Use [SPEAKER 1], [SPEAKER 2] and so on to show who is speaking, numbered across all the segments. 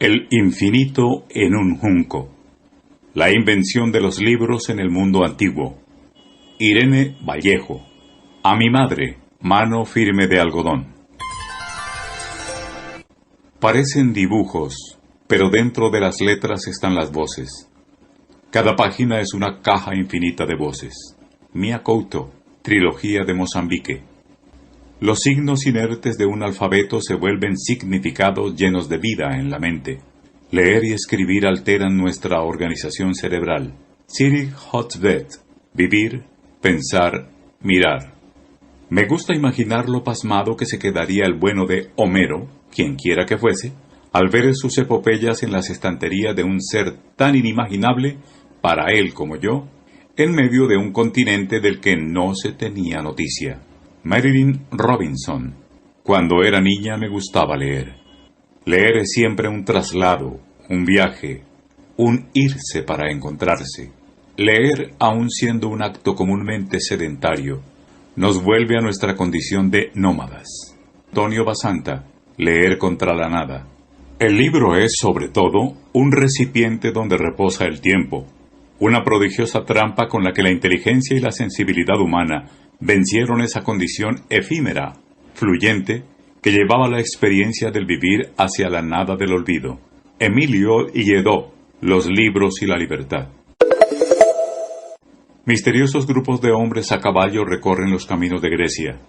[SPEAKER 1] El infinito en un junco. La invención de los libros en el mundo antiguo. Irene Vallejo. A mi madre, mano firme de algodón. Parecen dibujos, pero dentro de las letras están las voces. Cada página es una caja infinita de voces. Mia Couto, Trilogía de Mozambique. Los signos inertes de un alfabeto se vuelven significados llenos de vida en la mente. Leer y escribir alteran nuestra organización cerebral. Cyril Hotbed. Vivir, pensar, mirar. Me gusta imaginar lo pasmado que se quedaría el bueno de Homero, quien quiera que fuese, al ver sus epopeyas en las estanterías de un ser tan inimaginable, para él como yo, en medio de un continente del que no se tenía noticia. Marilynne Robinson. Cuando era niña me gustaba leer. Leer es siempre un traslado, un viaje, un irse para encontrarse. Leer, aun siendo un acto comúnmente sedentario, nos vuelve a nuestra condición de nómadas. Antonio Basanta. Leer contra la nada. El libro es, sobre todo, un recipiente donde reposa el tiempo, una prodigiosa trampa con la que la inteligencia y la sensibilidad humana vencieron esa condición efímera, fluyente, que llevaba la experiencia del vivir hacia la nada del olvido. Emilio Lledó, Los libros y la libertad. Misteriosos grupos de hombres a caballo recorren los caminos de Grecia.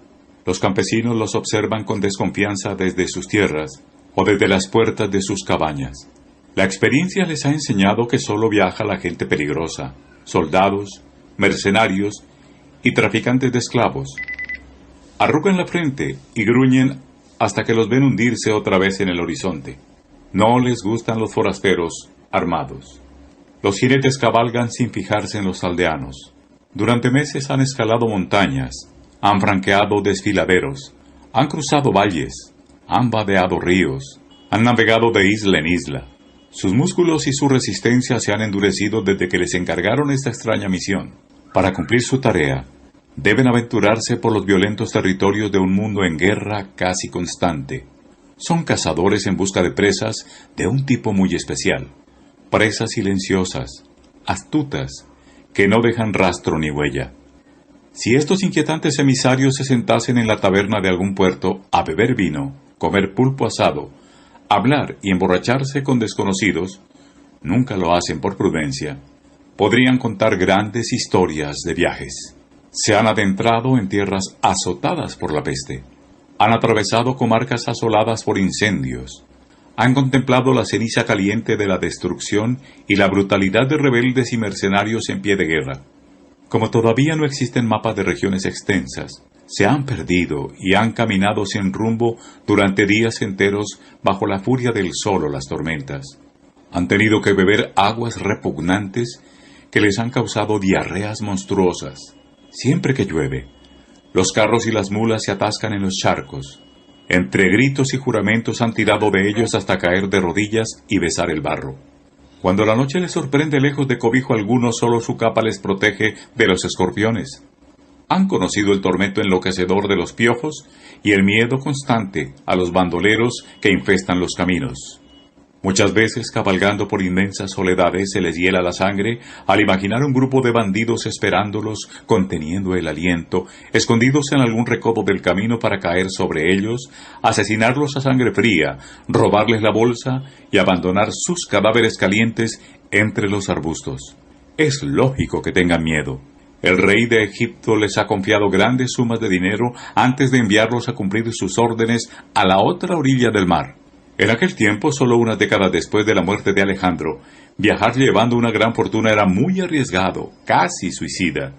[SPEAKER 1] Los campesinos los observan con desconfianza desde sus tierras o desde las puertas de sus cabañas. La experiencia les ha enseñado que solo viaja la gente peligrosa, soldados, mercenarios y traficantes de esclavos. Arrugan la frente y gruñen hasta que los ven hundirse otra vez en el horizonte. No les gustan los forasteros armados. Los jinetes cabalgan sin fijarse en los aldeanos. Durante meses han escalado montañas, han franqueado desfiladeros, han cruzado valles, han vadeado ríos, han navegado de isla en isla. Sus músculos y su resistencia se han endurecido desde que les encargaron esta extraña misión. Para cumplir su tarea, deben aventurarse por los violentos territorios de un mundo en guerra casi constante. Son cazadores en busca de presas de un tipo muy especial. Presas silenciosas, astutas, que no dejan rastro ni huella. Si estos inquietantes emisarios se sentasen en la taberna de algún puerto a beber vino, comer pulpo asado, hablar y emborracharse con desconocidos, nunca lo hacen por prudencia, podrían contar grandes historias de viajes. Se han adentrado en tierras azotadas por la peste, han atravesado comarcas asoladas por incendios, han contemplado la ceniza caliente de la destrucción y la brutalidad de rebeldes y mercenarios en pie de guerra. Como todavía no existen mapas de regiones extensas, se han perdido y han caminado sin rumbo durante días enteros bajo la furia del sol o las tormentas. Han tenido que beber aguas repugnantes que les han causado diarreas monstruosas. Siempre que llueve, los carros y las mulas se atascan en los charcos. Entre gritos y juramentos han tirado de ellos hasta caer de rodillas y besar el barro. Cuando la noche les sorprende lejos de cobijo alguno, solo su capa les protege de los escorpiones. Han conocido el tormento enloquecedor de los piojos y el miedo constante a los bandoleros que infestan los caminos. Muchas veces, cabalgando por inmensas soledades, se les hiela la sangre al imaginar un grupo de bandidos esperándolos, conteniendo el aliento, escondidos en algún recodo del camino para caer sobre ellos, asesinarlos a sangre fría, robarles la bolsa y abandonar sus cadáveres calientes entre los arbustos. Es lógico que tengan miedo. El rey de Egipto les ha confiado grandes sumas de dinero antes de enviarlos a cumplir sus órdenes a la otra orilla del mar. En aquel tiempo, solo unas décadas después de la muerte de Alejandro, viajar llevando una gran fortuna era muy arriesgado, casi suicida.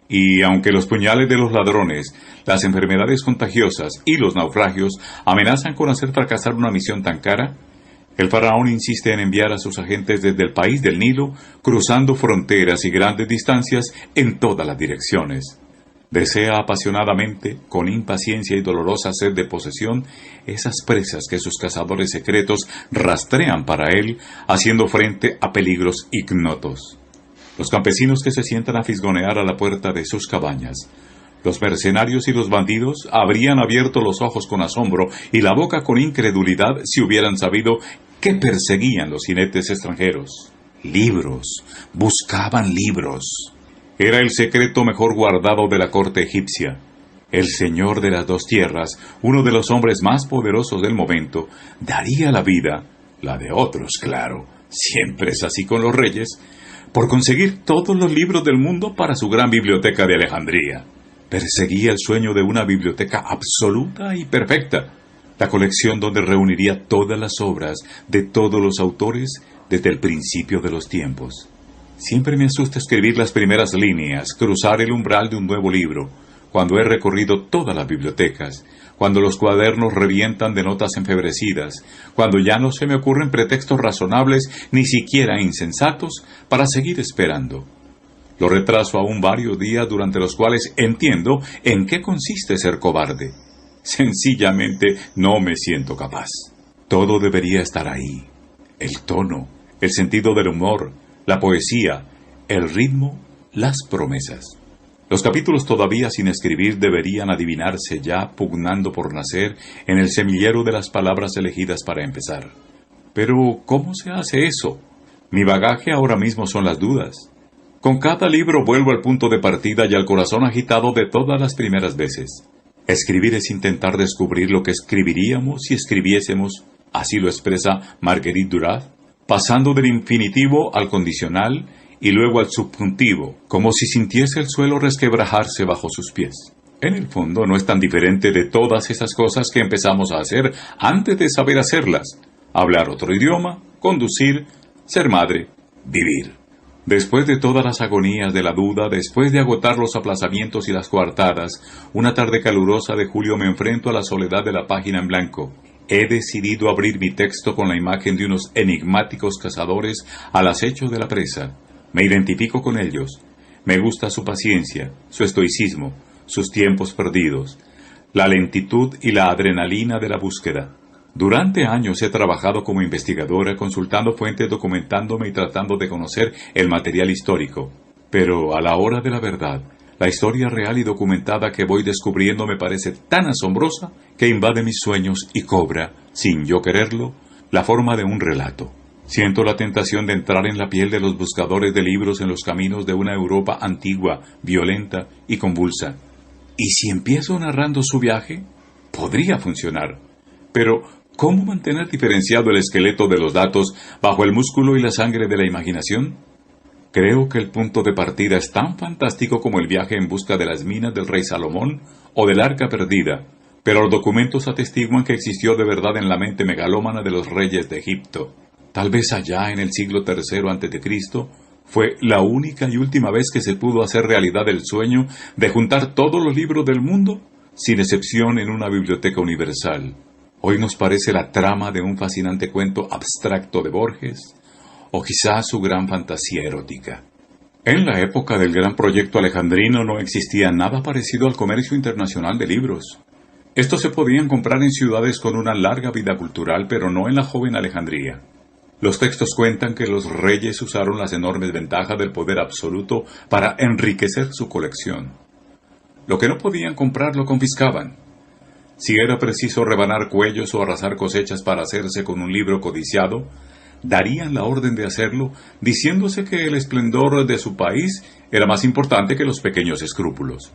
[SPEAKER 1] Y aunque los puñales de los ladrones, las enfermedades contagiosas y los naufragios amenazan con hacer fracasar una misión tan cara, el faraón insiste en enviar a sus agentes desde el país del Nilo, cruzando fronteras y grandes distancias en todas las direcciones. Desea apasionadamente, con impaciencia y dolorosa sed de posesión, esas presas que sus cazadores secretos rastrean para él, haciendo frente a peligros ignotos. Los campesinos que se sientan a fisgonear a la puerta de sus cabañas, los mercenarios y los bandidos habrían abierto los ojos con asombro y la boca con incredulidad si hubieran sabido ¿Qué perseguían los jinetes extranjeros? Libros, buscaban libros. Era el secreto mejor guardado de la corte egipcia. El señor de las dos tierras, uno de los hombres más poderosos del momento, daría la vida, la de otros, claro, siempre es así con los reyes, por conseguir todos los libros del mundo para su gran biblioteca de Alejandría. Perseguía el sueño de una biblioteca absoluta y perfecta, la colección donde reuniría todas las obras de todos los autores desde el principio de los tiempos. Siempre me asusta escribir las primeras líneas, cruzar el umbral de un nuevo libro, cuando he recorrido todas las bibliotecas, cuando los cuadernos revientan de notas enfebrecidas, cuando ya no se me ocurren pretextos razonables, ni siquiera insensatos, para seguir esperando. Lo retraso aún varios días durante los cuales entiendo en qué consiste ser cobarde. Sencillamente no me siento capaz. Todo debería estar ahí. El tono, el sentido del humor, la poesía, el ritmo, las promesas. Los capítulos todavía sin escribir deberían adivinarse ya pugnando por nacer en el semillero de las palabras elegidas para empezar. Pero, ¿cómo se hace eso? Mi bagaje ahora mismo son las dudas. Con cada libro vuelvo al punto de partida y al corazón agitado de todas las primeras veces. Escribir es intentar descubrir lo que escribiríamos si escribiésemos, así lo expresa Marguerite Duras, pasando del infinitivo al condicional y luego al subjuntivo, como si sintiese el suelo resquebrajarse bajo sus pies. En el fondo no es tan diferente de todas esas cosas que empezamos a hacer antes de saber hacerlas: hablar otro idioma, conducir, ser madre, vivir. Después de todas las agonías de la duda, después de agotar los aplazamientos y las coartadas, una tarde calurosa de julio me enfrento a la soledad de la página en blanco. He decidido abrir mi texto con la imagen de unos enigmáticos cazadores al acecho de la presa. Me identifico con ellos. Me gusta su paciencia, su estoicismo, sus tiempos perdidos, la lentitud y la adrenalina de la búsqueda. Durante años he trabajado como investigadora, consultando fuentes, documentándome y tratando de conocer el material histórico. Pero a la hora de la verdad, la historia real y documentada que voy descubriendo me parece tan asombrosa que invade mis sueños y cobra, sin yo quererlo, la forma de un relato. Siento la tentación de entrar en la piel de los buscadores de libros en los caminos de una Europa antigua, violenta y convulsa. ¿Y si empiezo narrando su viaje? Podría funcionar. Pero, ¿cómo mantener diferenciado el esqueleto de los datos bajo el músculo y la sangre de la imaginación? Creo que el punto de partida es tan fantástico como el viaje en busca de las minas del rey Salomón o del arca perdida, pero los documentos atestiguan que existió de verdad en la mente megalómana de los reyes de Egipto. Tal vez allá en el siglo III a.C. fue la única y última vez que se pudo hacer realidad el sueño de juntar todos los libros del mundo, sin excepción, en una biblioteca universal. Hoy nos parece la trama de un fascinante cuento abstracto de Borges, o quizás su gran fantasía erótica. En la época del gran proyecto alejandrino no existía nada parecido al comercio internacional de libros. Estos se podían comprar en ciudades con una larga vida cultural, pero no en la joven Alejandría. Los textos cuentan que los reyes usaron las enormes ventajas del poder absoluto para enriquecer su colección. Lo que no podían comprar lo confiscaban. Si era preciso rebanar cuellos o arrasar cosechas para hacerse con un libro codiciado, darían la orden de hacerlo, diciéndose que el esplendor de su país era más importante que los pequeños escrúpulos.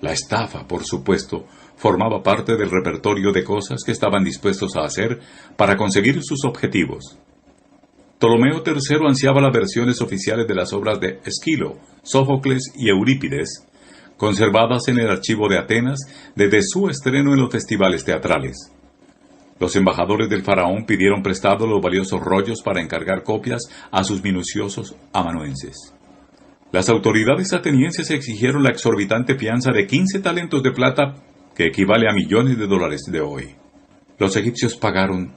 [SPEAKER 1] La estafa, por supuesto, formaba parte del repertorio de cosas que estaban dispuestos a hacer para conseguir sus objetivos. Ptolomeo III ansiaba las versiones oficiales de las obras de Esquilo, Sófocles y Eurípides, conservadas en el archivo de Atenas desde su estreno en los festivales teatrales. Los embajadores del faraón pidieron prestado los valiosos rollos para encargar copias a sus minuciosos amanuenses. Las autoridades atenienses exigieron la exorbitante fianza de 15 talentos de plata, que equivale a millones de dólares de hoy. Los egipcios pagaron,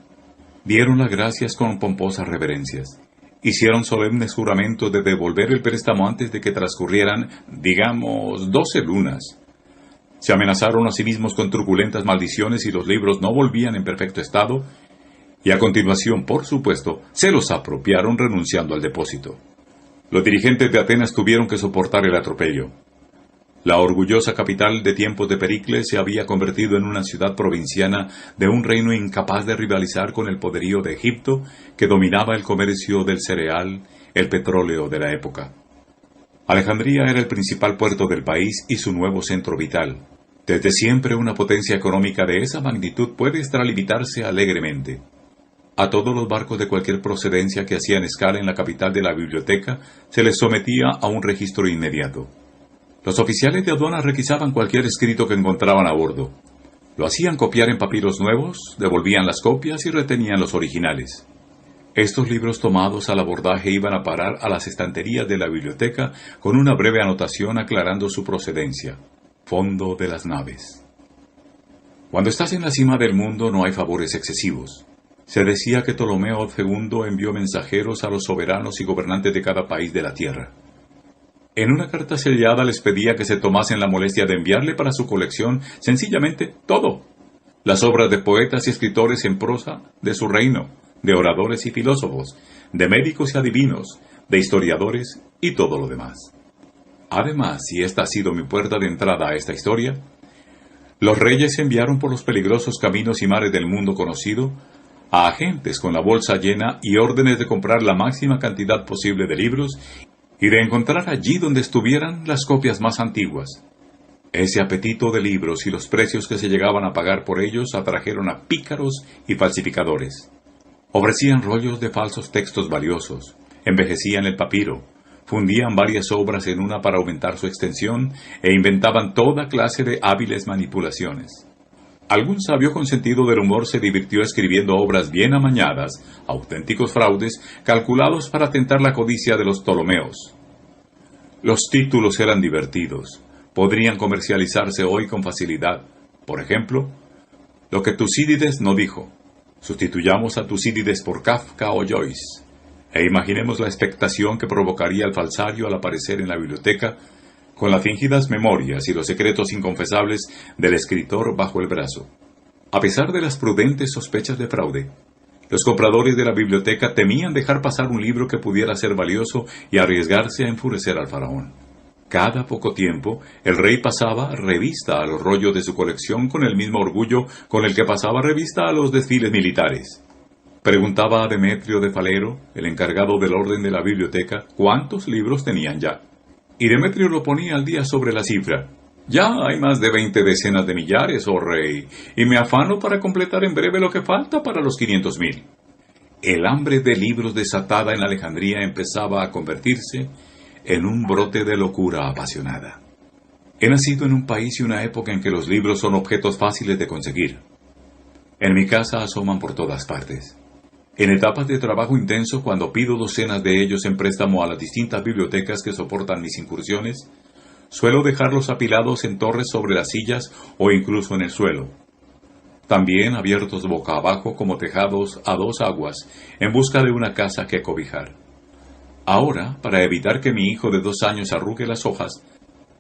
[SPEAKER 1] dieron las gracias con pomposas reverencias, hicieron solemnes juramentos de devolver el préstamo antes de que transcurrieran, digamos, 12 lunas. Se amenazaron a sí mismos con truculentas maldiciones si los libros no volvían en perfecto estado, y a continuación, por supuesto, se los apropiaron renunciando al depósito. Los dirigentes de Atenas tuvieron que soportar el atropello. La orgullosa capital de tiempos de Pericles se había convertido en una ciudad provinciana de un reino incapaz de rivalizar con el poderío de Egipto, que dominaba el comercio del cereal, el petróleo de la época. Alejandría era el principal puerto del país y su nuevo centro vital. Desde siempre una potencia económica de esa magnitud puede extralimitarse alegremente. A todos los barcos de cualquier procedencia que hacían escala en la capital de la biblioteca se les sometía a un registro inmediato. Los oficiales de aduana requisaban cualquier escrito que encontraban a bordo. Lo hacían copiar en papiros nuevos, devolvían las copias y retenían los originales. Estos libros tomados al abordaje iban a parar a las estanterías de la biblioteca con una breve anotación aclarando su procedencia. Fondo de las naves. Cuando estás en la cima del mundo no hay favores excesivos. Se decía que Ptolomeo II envió mensajeros a los soberanos y gobernantes de cada país de la tierra. En una carta sellada les pedía que se tomasen la molestia de enviarle para su colección sencillamente todo: las obras de poetas y escritores en prosa de su reino, de oradores y filósofos, de médicos y adivinos, de historiadores y todo lo demás. Además, y esta ha sido mi puerta de entrada a esta historia, los reyes enviaron por los peligrosos caminos y mares del mundo conocido a agentes con la bolsa llena y órdenes de comprar la máxima cantidad posible de libros y de encontrar allí donde estuvieran las copias más antiguas. Ese apetito de libros y los precios que se llegaban a pagar por ellos atrajeron a pícaros y falsificadores. Ofrecían rollos de falsos textos valiosos, envejecían el papiro, fundían varias obras en una para aumentar su extensión e inventaban toda clase de hábiles manipulaciones. Algún sabio con sentido del humor se divirtió escribiendo obras bien amañadas, auténticos fraudes, calculados para tentar la codicia de los Ptolomeos. Los títulos eran divertidos, podrían comercializarse hoy con facilidad. Por ejemplo, lo que Tucídides no dijo. Sustituyamos a Tucídides por Kafka o Joyce, e imaginemos la expectación que provocaría el falsario al aparecer en la biblioteca con las fingidas memorias y los secretos inconfesables del escritor bajo el brazo. A pesar de las prudentes sospechas de fraude, los compradores de la biblioteca temían dejar pasar un libro que pudiera ser valioso y arriesgarse a enfurecer al faraón. Cada poco tiempo, el rey pasaba revista a los rollos de su colección con el mismo orgullo con el que pasaba revista a los desfiles militares. Preguntaba a Demetrio de Falero, el encargado del orden de la biblioteca, cuántos libros tenían ya. Y Demetrio lo ponía al día sobre la cifra. Ya hay más de 20 decenas de millares, oh rey, y me afano para completar en breve lo que falta para los 500.000. El hambre de libros desatada en Alejandría empezaba a convertirse en un brote de locura apasionada. He nacido en un país y una época en que los libros son objetos fáciles de conseguir. En mi casa asoman por todas partes. En etapas de trabajo intenso, cuando pido docenas de ellos en préstamo a las distintas bibliotecas que soportan mis incursiones, suelo dejarlos apilados en torres sobre las sillas o incluso en el suelo. También abiertos boca abajo como tejados a dos aguas, en busca de una casa que cobijar. Ahora, para evitar que mi hijo de 2 años arrugue las hojas,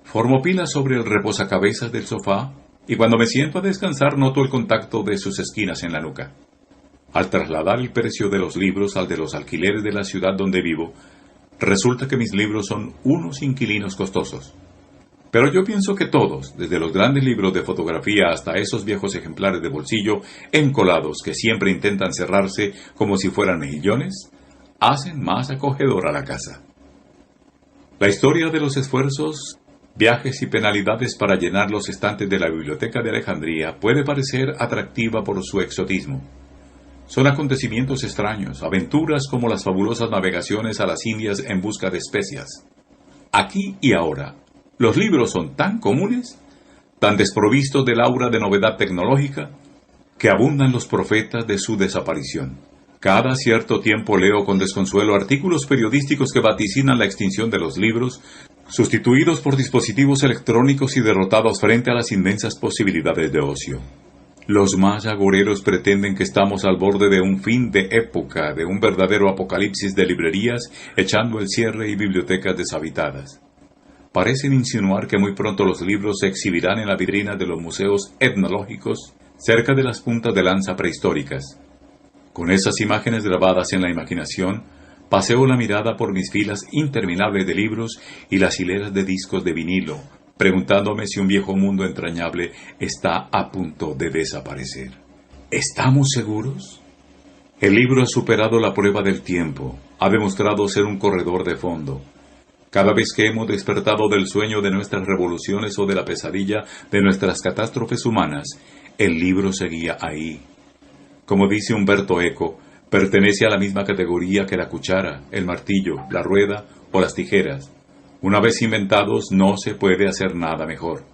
[SPEAKER 1] formo pilas sobre el reposacabezas del sofá y cuando me siento a descansar noto el contacto de sus esquinas en la nuca. Al trasladar el precio de los libros al de los alquileres de la ciudad donde vivo, resulta que mis libros son unos inquilinos costosos. Pero yo pienso que todos, desde los grandes libros de fotografía hasta esos viejos ejemplares de bolsillo encolados que siempre intentan cerrarse como si fueran mejillones, hacen más acogedora la casa. La historia de los esfuerzos, viajes y penalidades para llenar los estantes de la biblioteca de Alejandría puede parecer atractiva por su exotismo. Son acontecimientos extraños, aventuras como las fabulosas navegaciones a las Indias en busca de especias. Aquí y ahora, los libros son tan comunes, tan desprovistos del aura de novedad tecnológica, que abundan los profetas de su desaparición. Cada cierto tiempo leo con desconsuelo artículos periodísticos que vaticinan la extinción de los libros, sustituidos por dispositivos electrónicos y derrotados frente a las inmensas posibilidades de ocio. Los más agoreros pretenden que estamos al borde de un fin de época, de un verdadero apocalipsis de librerías, echando el cierre y bibliotecas deshabitadas. Parecen insinuar que muy pronto los libros se exhibirán en la vitrina de los museos etnológicos cerca de las puntas de lanza prehistóricas. Con esas imágenes grabadas en la imaginación, paseo la mirada por mis filas interminables de libros y las hileras de discos de vinilo, preguntándome si un viejo mundo entrañable está a punto de desaparecer. ¿Estamos seguros? El libro ha superado la prueba del tiempo, ha demostrado ser un corredor de fondo. Cada vez que hemos despertado del sueño de nuestras revoluciones o de la pesadilla de nuestras catástrofes humanas, el libro seguía ahí. Como dice Umberto Eco, pertenece a la misma categoría que la cuchara, el martillo, la rueda o las tijeras. Una vez inventados, no se puede hacer nada mejor.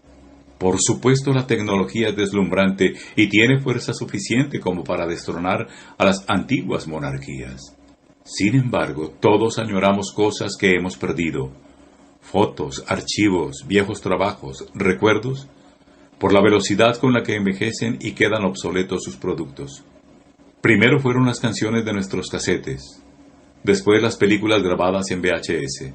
[SPEAKER 1] Por supuesto, la tecnología es deslumbrante y tiene fuerza suficiente como para destronar a las antiguas monarquías. Sin embargo, todos añoramos cosas que hemos perdido. Fotos, archivos, viejos trabajos, recuerdos, por la velocidad con la que envejecen y quedan obsoletos sus productos. Primero fueron las canciones de nuestros casetes, después las películas grabadas en VHS.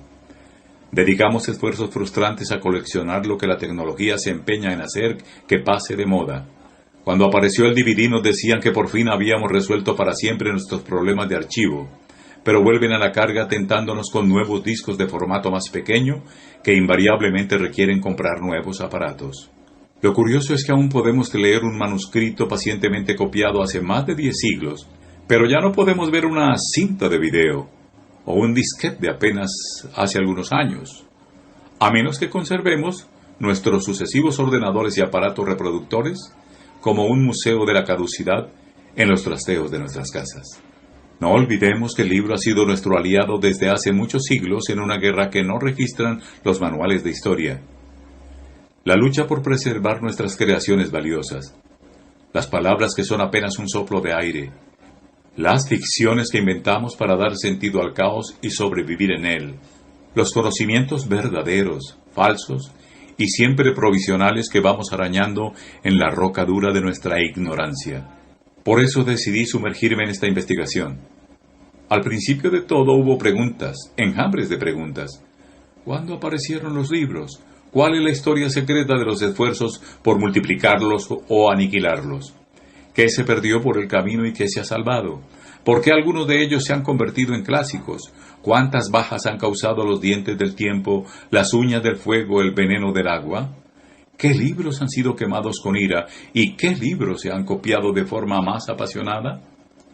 [SPEAKER 1] Dedicamos esfuerzos frustrantes a coleccionar lo que la tecnología se empeña en hacer que pase de moda. Cuando apareció el DVD nos decían que por fin habíamos resuelto para siempre nuestros problemas de archivo, pero vuelven a la carga tentándonos con nuevos discos de formato más pequeño que invariablemente requieren comprar nuevos aparatos. Lo curioso es que aún podemos leer un manuscrito pacientemente copiado hace más de 10 siglos, pero ya no podemos ver una cinta de video o un disquete de apenas hace algunos años, a menos que conservemos nuestros sucesivos ordenadores y aparatos reproductores como un museo de la caducidad en los trasteos de nuestras casas. No olvidemos que el libro ha sido nuestro aliado desde hace muchos siglos en una guerra que no registran los manuales de historia. La lucha por preservar nuestras creaciones valiosas, las palabras que son apenas un soplo de aire, las ficciones que inventamos para dar sentido al caos y sobrevivir en él, los conocimientos verdaderos, falsos y siempre provisionales que vamos arañando en la roca dura de nuestra ignorancia. Por eso decidí sumergirme en esta investigación. Al principio de todo hubo preguntas, enjambres de preguntas. ¿Cuándo aparecieron los libros? ¿Cuál es la historia secreta de los esfuerzos por multiplicarlos o aniquilarlos? ¿Qué se perdió por el camino y qué se ha salvado? ¿Por qué algunos de ellos se han convertido en clásicos? ¿Cuántas bajas han causado los dientes del tiempo, las uñas del fuego, el veneno del agua? ¿Qué libros han sido quemados con ira y qué libros se han copiado de forma más apasionada?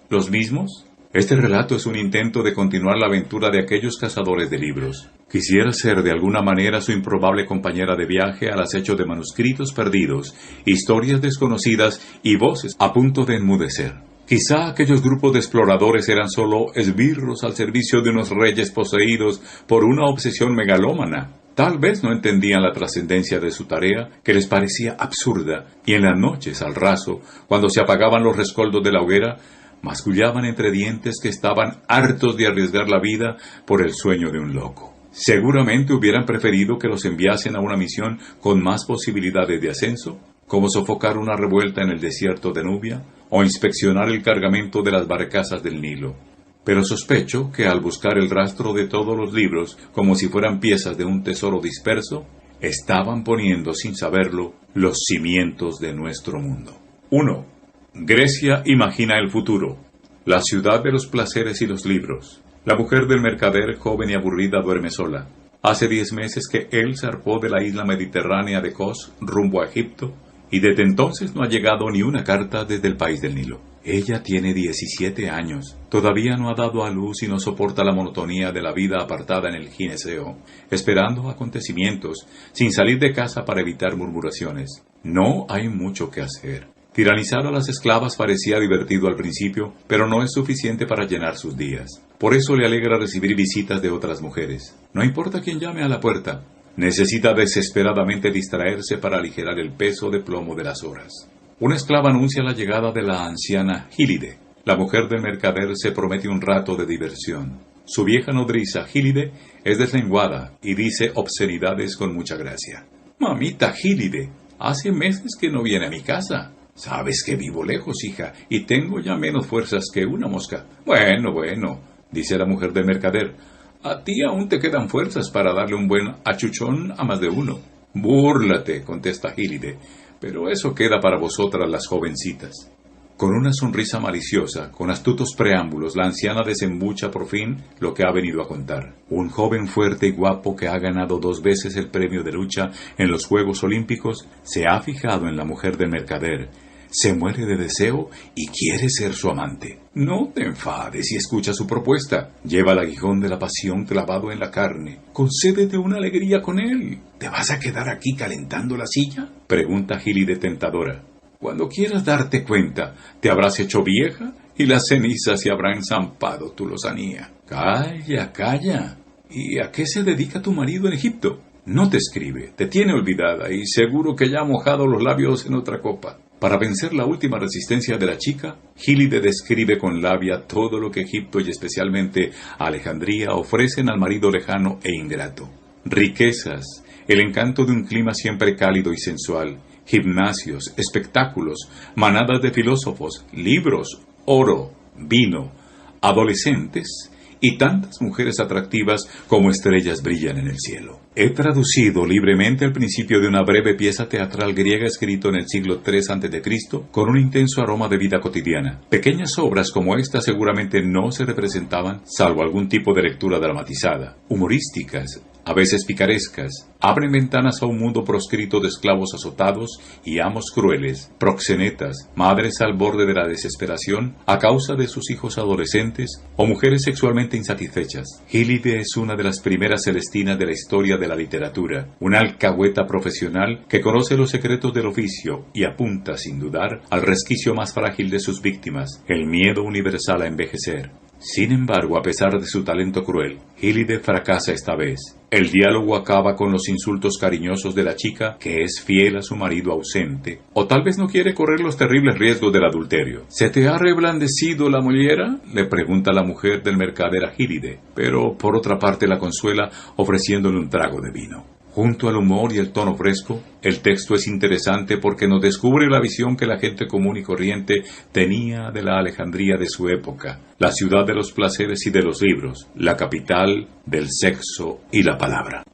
[SPEAKER 1] ¿Los mismos? Este relato es un intento de continuar la aventura de aquellos cazadores de libros. Quisiera ser de alguna manera su improbable compañera de viaje al acecho de manuscritos perdidos, historias desconocidas y voces a punto de enmudecer. Quizá aquellos grupos de exploradores eran solo esbirros al servicio de unos reyes poseídos por una obsesión megalómana. Tal vez no entendían la trascendencia de su tarea, que les parecía absurda, y en las noches, al raso, cuando se apagaban los rescoldos de la hoguera, mascullaban entre dientes que estaban hartos de arriesgar la vida por el sueño de un loco. Seguramente hubieran preferido que los enviasen a una misión con más posibilidades de ascenso, como sofocar una revuelta en el desierto de Nubia o inspeccionar el cargamento de las barcazas del Nilo. Pero sospecho que al buscar el rastro de todos los libros como si fueran piezas de un tesoro disperso, estaban poniendo sin saberlo los cimientos de nuestro mundo. 1. Grecia imagina el futuro. La ciudad de los placeres y los libros. La mujer del mercader, joven y aburrida, duerme sola. Hace 10 meses que él zarpó de la isla mediterránea de Kos rumbo a Egipto, y desde entonces no ha llegado ni una carta desde el país del Nilo. Ella tiene 17 años, todavía no ha dado a luz y no soporta la monotonía de la vida apartada en el gineceo, esperando acontecimientos, sin salir de casa para evitar murmuraciones. No hay mucho que hacer. Tiranizar a las esclavas parecía divertido al principio, pero no es suficiente para llenar sus días. Por eso le alegra recibir visitas de otras mujeres. No importa quién llame a la puerta, necesita desesperadamente distraerse para aligerar el peso de plomo de las horas. Una esclava anuncia la llegada de la anciana Gílide. La mujer del mercader se promete un rato de diversión. Su vieja nodriza, Gílide, es deslenguada y dice obscenidades con mucha gracia. «Mamita Gílide, hace meses que no viene a mi casa. Sabes que vivo lejos, hija, y tengo ya menos fuerzas que una mosca». Bueno, dice la mujer del mercader, «a ti aún te quedan fuerzas para darle un buen achuchón a más de uno». «Búrlate», contesta Gílide, «pero eso queda para vosotras las jovencitas». Con una sonrisa maliciosa, con astutos preámbulos, la anciana desembucha por fin lo que ha venido a contar. Un joven fuerte y guapo que ha ganado 2 veces el premio de lucha en los Juegos Olímpicos se ha fijado en la mujer del mercader, se muere de deseo y quiere ser su amante. No te enfades y escucha su propuesta. Lleva el aguijón de la pasión clavado en la carne. Concédete una alegría con él. ¿Te vas a quedar aquí calentando la silla?, pregunta Gilide tentadora. Cuando quieras darte cuenta, te habrás hecho vieja y las cenizas se habrán zampado tu lozanía. Calla, calla. ¿Y a qué se dedica tu marido en Egipto? No te escribe, te tiene olvidada y seguro que ya ha mojado los labios en otra copa. Para vencer la última resistencia de la chica, Gilide describe con labia todo lo que Egipto y especialmente Alejandría ofrecen al marido lejano e ingrato. Riquezas, el encanto de un clima siempre cálido y sensual, gimnasios, espectáculos, manadas de filósofos, libros, oro, vino, adolescentes y tantas mujeres atractivas como estrellas brillan en el cielo. He traducido libremente el principio de una breve pieza teatral griega escrito en el siglo III a.C. con un intenso aroma de vida cotidiana. Pequeñas obras como esta seguramente no se representaban, salvo algún tipo de lectura dramatizada. Humorísticas, a veces picarescas, abren ventanas a un mundo proscrito de esclavos azotados y amos crueles, proxenetas, madres al borde de la desesperación a causa de sus hijos adolescentes o mujeres sexualmente insatisfechas. Gilide es una de las primeras celestinas de la historia de la literatura, una alcahueta profesional que conoce los secretos del oficio y apunta, sin dudar, al resquicio más frágil de sus víctimas, el miedo universal a envejecer. Sin embargo, a pesar de su talento cruel, Gilide fracasa esta vez. El diálogo acaba con los insultos cariñosos de la chica, que es fiel a su marido ausente, o tal vez no quiere correr los terribles riesgos del adulterio. ¿Se te ha reblandecido la mollera?, le pregunta la mujer del mercader a Gilide, pero por otra parte la consuela ofreciéndole un trago de vino. Junto al humor y el tono fresco, el texto es interesante porque nos descubre la visión que la gente común y corriente tenía de la Alejandría de su época, la ciudad de los placeres y de los libros, la capital del sexo y la palabra.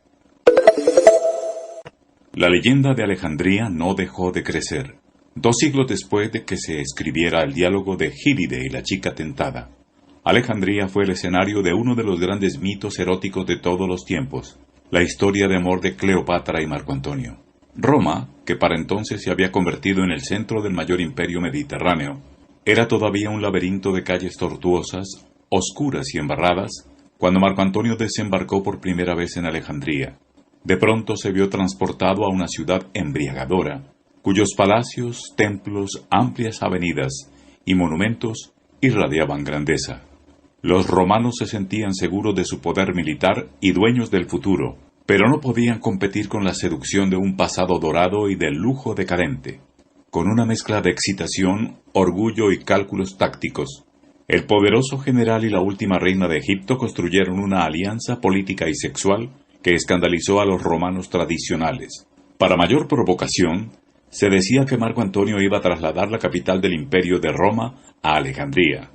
[SPEAKER 1] La leyenda de Alejandría no dejó de crecer. 2 siglos después de que se escribiera el diálogo de Gilide y la chica tentada, Alejandría fue el escenario de uno de los grandes mitos eróticos de todos los tiempos, la historia de amor de Cleopatra y Marco Antonio. Roma, que para entonces se había convertido en el centro del mayor imperio mediterráneo, era todavía un laberinto de calles tortuosas, oscuras y embarradas, cuando Marco Antonio desembarcó por primera vez en Alejandría. De pronto se vio transportado a una ciudad embriagadora, cuyos palacios, templos, amplias avenidas y monumentos irradiaban grandeza. Los romanos se sentían seguros de su poder militar y dueños del futuro, pero no podían competir con la seducción de un pasado dorado y del lujo decadente. Con una mezcla de excitación, orgullo y cálculos tácticos, el poderoso general y la última reina de Egipto construyeron una alianza política y sexual que escandalizó a los romanos tradicionales. Para mayor provocación, se decía que Marco Antonio iba a trasladar la capital del imperio de Roma a Alejandría.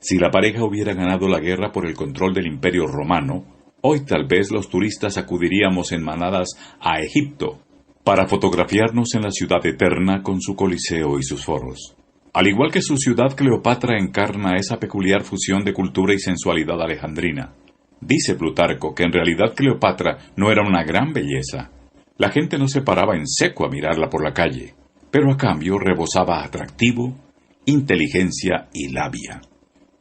[SPEAKER 1] Si la pareja hubiera ganado la guerra por el control del imperio romano, hoy tal vez los turistas acudiríamos en manadas a Egipto para fotografiarnos en la ciudad eterna con su coliseo y sus foros. Al igual que su ciudad, Cleopatra encarna esa peculiar fusión de cultura y sensualidad alejandrina. Dice Plutarco que en realidad Cleopatra no era una gran belleza. La gente no se paraba en seco a mirarla por la calle, pero a cambio rebosaba atractivo, inteligencia y labia.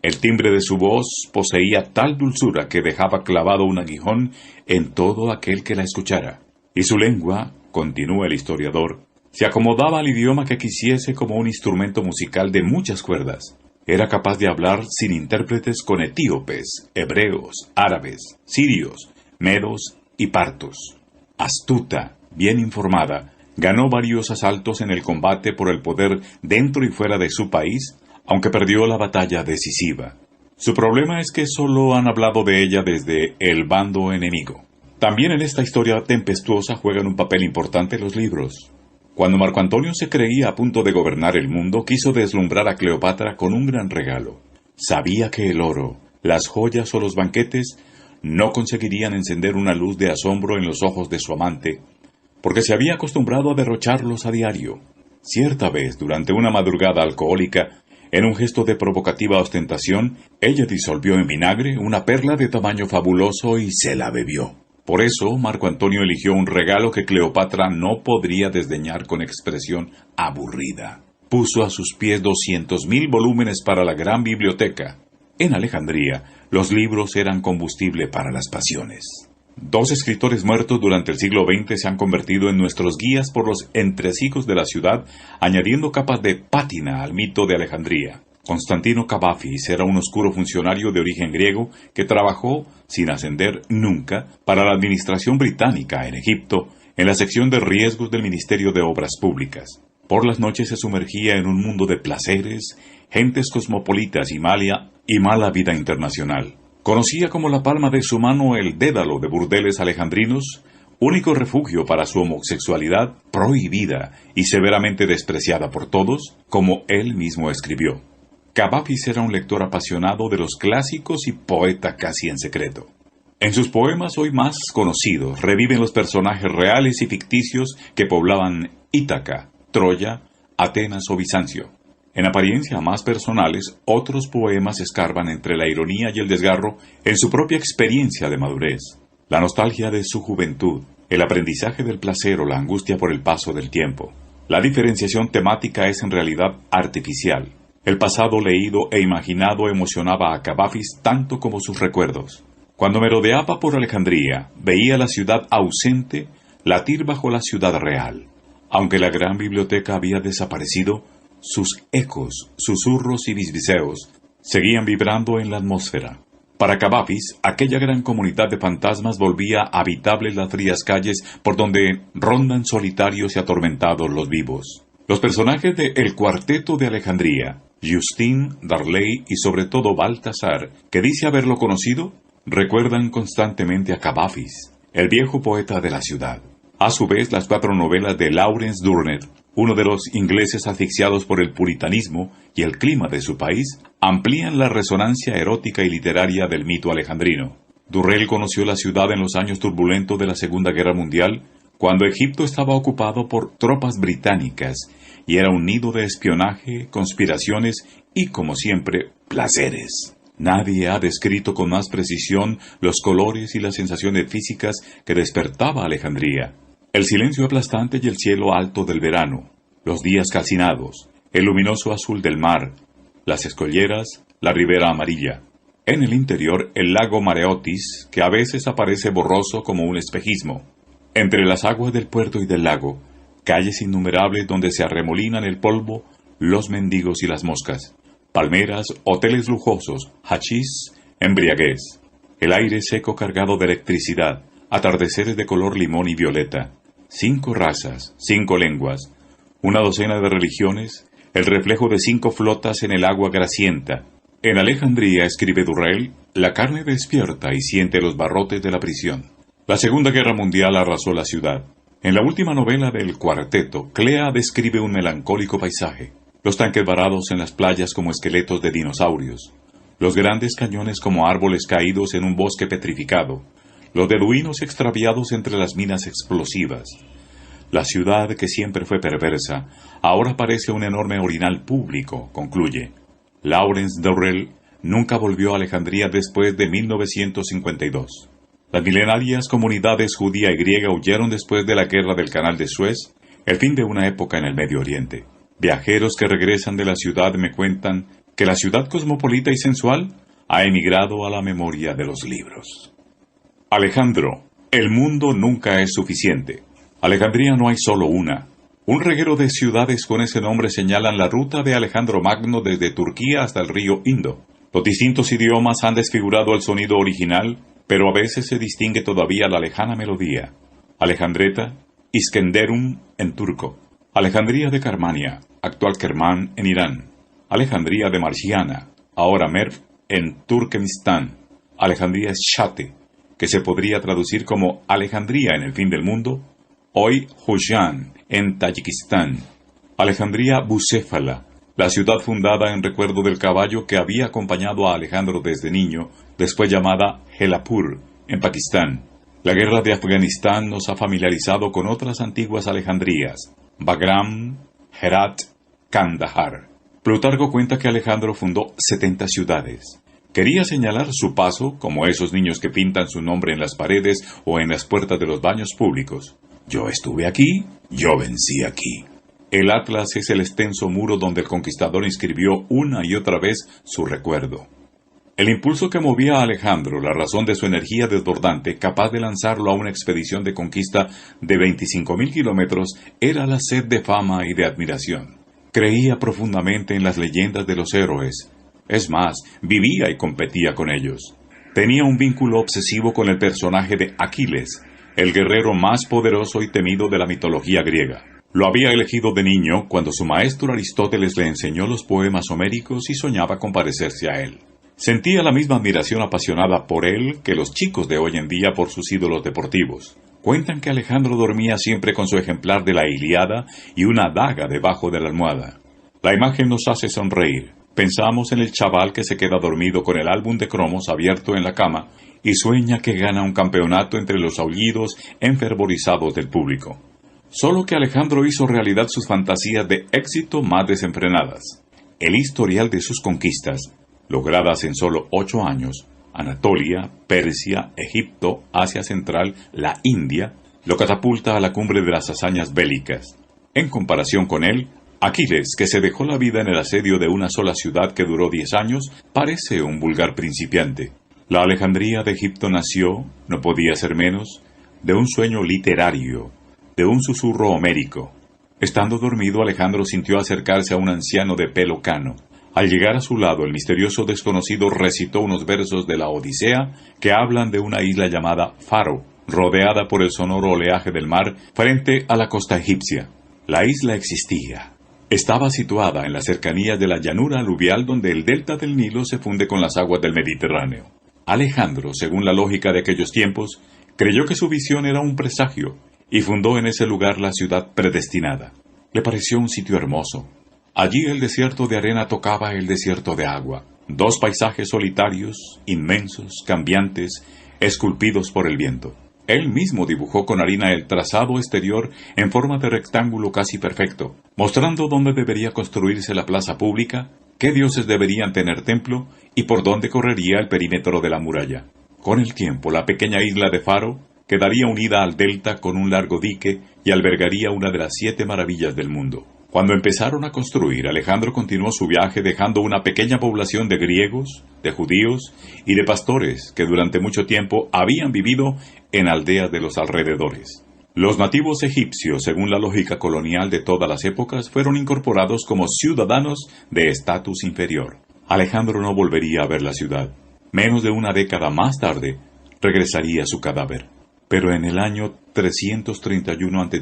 [SPEAKER 1] El timbre de su voz poseía tal dulzura que dejaba clavado un aguijón en todo aquel que la escuchara. Y su lengua, continúa el historiador, se acomodaba al idioma que quisiese como un instrumento musical de muchas cuerdas. Era capaz de hablar sin intérpretes con etíopes, hebreos, árabes, sirios, medos y partos. Astuta, bien informada, ganó varios asaltos en el combate por el poder dentro y fuera de su país, aunque perdió la batalla decisiva. Su problema es que solo han hablado de ella desde el bando enemigo. También en esta historia tempestuosa juegan un papel importante los libros. Cuando Marco Antonio se creía a punto de gobernar el mundo, quiso deslumbrar a Cleopatra con un gran regalo. Sabía que el oro, las joyas o los banquetes no conseguirían encender una luz de asombro en los ojos de su amante, porque se había acostumbrado a derrocharlos a diario. Cierta vez, durante una madrugada alcohólica, En un gesto de provocativa ostentación, ella disolvió en vinagre una perla de tamaño fabuloso y se la bebió. Por eso, Marco Antonio eligió un regalo que Cleopatra no podría desdeñar con expresión aburrida. Puso a sus pies 200.000 volúmenes para la gran biblioteca. En Alejandría, los libros eran combustible para las pasiones. 2 escritores muertos durante el siglo XX se han convertido en nuestros guías por los entresijos de la ciudad, añadiendo capas de pátina al mito de Alejandría. Constantino Cavafis era un oscuro funcionario de origen griego que trabajó, sin ascender nunca, para la administración británica en Egipto, en la sección de riesgos del Ministerio de Obras Públicas. Por las noches se sumergía en un mundo de placeres, gentes cosmopolitas y mala vida internacional. Conocía como la palma de su mano el dédalo de burdeles alejandrinos, único refugio para su homosexualidad prohibida y severamente despreciada por todos, como él mismo escribió. Cavafis era un lector apasionado de los clásicos y poeta casi en secreto. En sus poemas hoy más conocidos reviven los personajes reales y ficticios que poblaban Ítaca, Troya, Atenas o Bizancio. En apariencia más personales, otros poemas escarban entre la ironía y el desgarro en su propia experiencia de madurez, la nostalgia de su juventud, el aprendizaje del placer o la angustia por el paso del tiempo. La diferenciación temática es en realidad artificial. El pasado leído e imaginado emocionaba a Cavafis tanto como sus recuerdos. Cuando merodeaba por Alejandría, veía la ciudad ausente latir bajo la ciudad real. Aunque la gran biblioteca había desaparecido, sus ecos, susurros y bisbiseos seguían vibrando en la atmósfera. Para Cavafis, aquella gran comunidad de fantasmas volvía habitables las frías calles por donde rondan solitarios y atormentados los vivos. Los personajes de El Cuarteto de Alejandría, Justin, Darley y sobre todo Baltasar, que dice haberlo conocido, recuerdan constantemente a Cavafis, el viejo poeta de la ciudad. A su vez, las 4 novelas de Lawrence Durner, uno de los ingleses asfixiados por el puritanismo y el clima de su país, amplían la resonancia erótica y literaria del mito alejandrino. Durrell conoció la ciudad en los años turbulentos de la Segunda Guerra Mundial, cuando Egipto estaba ocupado por tropas británicas y era un nido de espionaje, conspiraciones y, como siempre, placeres. Nadie ha descrito con más precisión los colores y las sensaciones físicas que despertaba Alejandría. El silencio aplastante y el cielo alto del verano, los días calcinados, el luminoso azul del mar, las escolleras, la ribera amarilla. En el interior, el lago Mareotis, que a veces aparece borroso como un espejismo. Entre las aguas del puerto y del lago, calles innumerables donde se arremolinan el polvo, los mendigos y las moscas. Palmeras, hoteles lujosos, hachís, embriaguez. El aire seco cargado de electricidad, atardeceres de color limón y violeta. 5 razas, 5 lenguas, una docena de religiones, el reflejo de 5 flotas en el agua grasienta. En Alejandría, escribe Durrell, la carne despierta y siente los barrotes de la prisión. La Segunda Guerra Mundial arrasó la ciudad. En la última novela del Cuarteto, Clea describe un melancólico paisaje. Los tanques varados en las playas como esqueletos de dinosaurios. Los grandes cañones como árboles caídos en un bosque petrificado. Los beduinos extraviados entre las minas explosivas. La ciudad, que siempre fue perversa, ahora parece un enorme orinal público, concluye. Lawrence Durrell nunca volvió a Alejandría después de 1952. Las milenarias comunidades judía y griega huyeron después de la guerra del Canal de Suez, el fin de una época en el Medio Oriente. Viajeros que regresan de la ciudad me cuentan que la ciudad cosmopolita y sensual ha emigrado a la memoria de los libros. Alejandro, el mundo nunca es suficiente. Alejandría no hay solo una. Un reguero de ciudades con ese nombre señalan la ruta de Alejandro Magno desde Turquía hasta el río Indo. Los distintos idiomas han desfigurado el sonido original, pero a veces se distingue todavía la lejana melodía. Alejandreta, Iskenderun en turco. Alejandría de Carmania, actual Kermán en Irán. Alejandría de Marciana, ahora Merv en Turkmenistán. Alejandría Shate, que se podría traducir como Alejandría en el fin del mundo, hoy Hojan, en Tayikistán. Alejandría Bucéfala, la ciudad fundada en recuerdo del caballo que había acompañado a Alejandro desde niño, después llamada Helapur, en Pakistán. La guerra de Afganistán nos ha familiarizado con otras antiguas Alejandrías, Bagram, Herat, Kandahar. Plutarco cuenta que Alejandro fundó 70 ciudades. Quería señalar su paso como esos niños que pintan su nombre en las paredes o en las puertas de los baños públicos. Yo estuve aquí, yo vencí aquí. El Atlas es el extenso muro donde el conquistador inscribió una y otra vez su recuerdo. El impulso que movía a Alejandro, la razón de su energía desbordante, capaz de lanzarlo a una expedición de conquista de 25.000 kilómetros, era la sed de fama y de admiración. Creía profundamente en las leyendas de los héroes. Es más, vivía y competía con ellos. Tenía un vínculo obsesivo con el personaje de Aquiles, el guerrero más poderoso y temido de la mitología griega. Lo había elegido de niño cuando su maestro Aristóteles le enseñó los poemas homéricos y soñaba con parecerse a él. Sentía la misma admiración apasionada por él que los chicos de hoy en día por sus ídolos deportivos. Cuentan que Alejandro dormía siempre con su ejemplar de la Ilíada y una daga debajo de la almohada. La imagen nos hace sonreír. Pensamos en el chaval que se queda dormido con el álbum de cromos abierto en la cama y sueña que gana un campeonato entre los aullidos enfervorizados del público. Solo que Alejandro hizo realidad sus fantasías de éxito más desenfrenadas. El historial de sus conquistas, logradas en solo 8 años, Anatolia, Persia, Egipto, Asia Central, la India, lo catapulta a la cumbre de las hazañas bélicas. En comparación con él, Aquiles, que se dejó la vida en el asedio de una sola ciudad que duró 10 años, parece un vulgar principiante. La Alejandría de Egipto nació, no podía ser menos, de un sueño literario, de un susurro homérico. Estando dormido, Alejandro sintió acercarse a un anciano de pelo cano. Al llegar a su lado, el misterioso desconocido recitó unos versos de la Odisea que hablan de una isla llamada Faro, rodeada por el sonoro oleaje del mar frente a la costa egipcia. La isla existía. Estaba situada en las cercanías de la llanura aluvial donde el delta del Nilo se funde con las aguas del Mediterráneo. Alejandro, según la lógica de aquellos tiempos, creyó que su visión era un presagio y fundó en ese lugar la ciudad predestinada. Le pareció un sitio hermoso. Allí el desierto de arena tocaba el desierto de agua. 2 paisajes solitarios, inmensos, cambiantes, esculpidos por el viento. Él mismo dibujó con harina el trazado exterior en forma de rectángulo casi perfecto, mostrando dónde debería construirse la plaza pública, qué dioses deberían tener templo y por dónde correría el perímetro de la muralla. Con el tiempo, la pequeña isla de Faro quedaría unida al delta con un largo dique y albergaría una de las 7 maravillas del mundo. Cuando empezaron a construir, Alejandro continuó su viaje dejando una pequeña población de griegos, de judíos y de pastores que durante mucho tiempo habían vivido en aldeas de los alrededores. Los nativos egipcios, según la lógica colonial de todas las épocas, fueron incorporados como ciudadanos de estatus inferior. Alejandro no volvería a ver la ciudad. Menos de una década más tarde, regresaría su cadáver. Pero en el año 331 a.C.,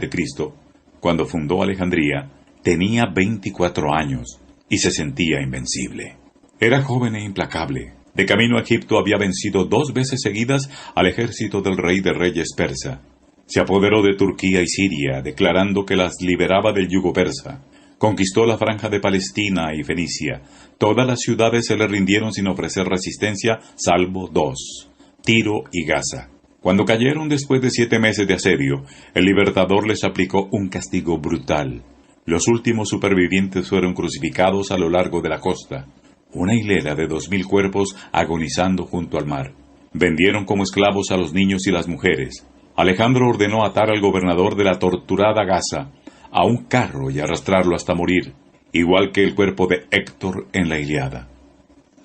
[SPEAKER 1] cuando fundó Alejandría, tenía 24 años y se sentía invencible. Era joven e implacable. De camino a Egipto había vencido 2 veces seguidas al ejército del rey de reyes persa. Se apoderó de Turquía y Siria, declarando que las liberaba del yugo persa. Conquistó la franja de Palestina y Fenicia. Todas las ciudades se le rindieron sin ofrecer resistencia, salvo 2, Tiro y Gaza. Cuando cayeron después de 7 meses de asedio, el libertador les aplicó un castigo brutal. Los últimos supervivientes fueron crucificados a lo largo de la costa, una hilera de 2.000 cuerpos agonizando junto al mar. Vendieron como esclavos a los niños y las mujeres. Alejandro ordenó atar al gobernador de la torturada Gaza a un carro y arrastrarlo hasta morir, igual que el cuerpo de Héctor en la Ilíada.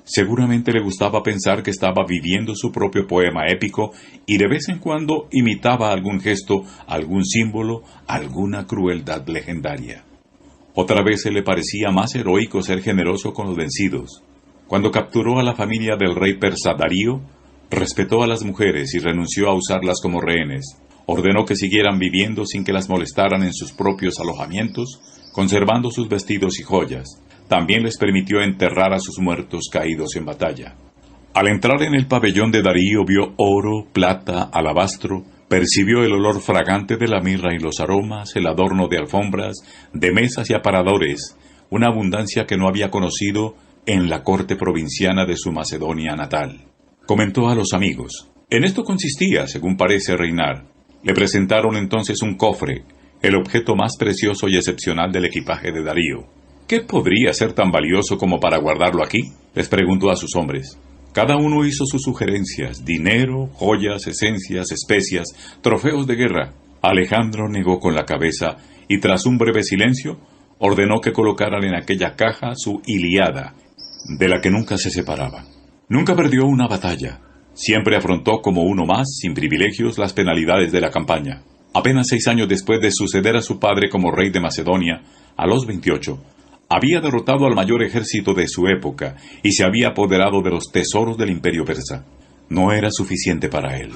[SPEAKER 1] Seguramente le gustaba pensar que estaba viviendo su propio poema épico y de vez en cuando imitaba algún gesto, algún símbolo, alguna crueldad legendaria. Otra vez se le parecía más heroico ser generoso con los vencidos. Cuando capturó a la familia del rey persa Darío, respetó a las mujeres y renunció a usarlas como rehenes. Ordenó que siguieran viviendo sin que las molestaran en sus propios alojamientos, conservando sus vestidos y joyas. También les permitió enterrar a sus muertos caídos en batalla. Al entrar en el pabellón de Darío vio oro, plata, alabastro, percibió el olor fragante de la mirra y los aromas, el adorno de alfombras, de mesas y aparadores, una abundancia que no había conocido en la corte provinciana de su Macedonia natal. Comentó a los amigos. En esto consistía, según parece reinar. Le presentaron entonces un cofre, el objeto más precioso y excepcional del equipaje de Darío. ¿Qué podría ser tan valioso como para guardarlo aquí?, les preguntó a sus hombres. Cada uno hizo sus sugerencias: dinero, joyas, esencias, especias, trofeos de guerra. Alejandro negó con la cabeza y, tras un breve silencio, ordenó que colocaran en aquella caja su Ilíada, de la que nunca se separaba. Nunca perdió una batalla. Siempre afrontó como uno más, sin privilegios, las penalidades de la campaña. Apenas 6 años después de suceder a su padre como rey de Macedonia, a los 28, había derrotado al mayor ejército de su época y se había apoderado de los tesoros del imperio persa. No era suficiente para él.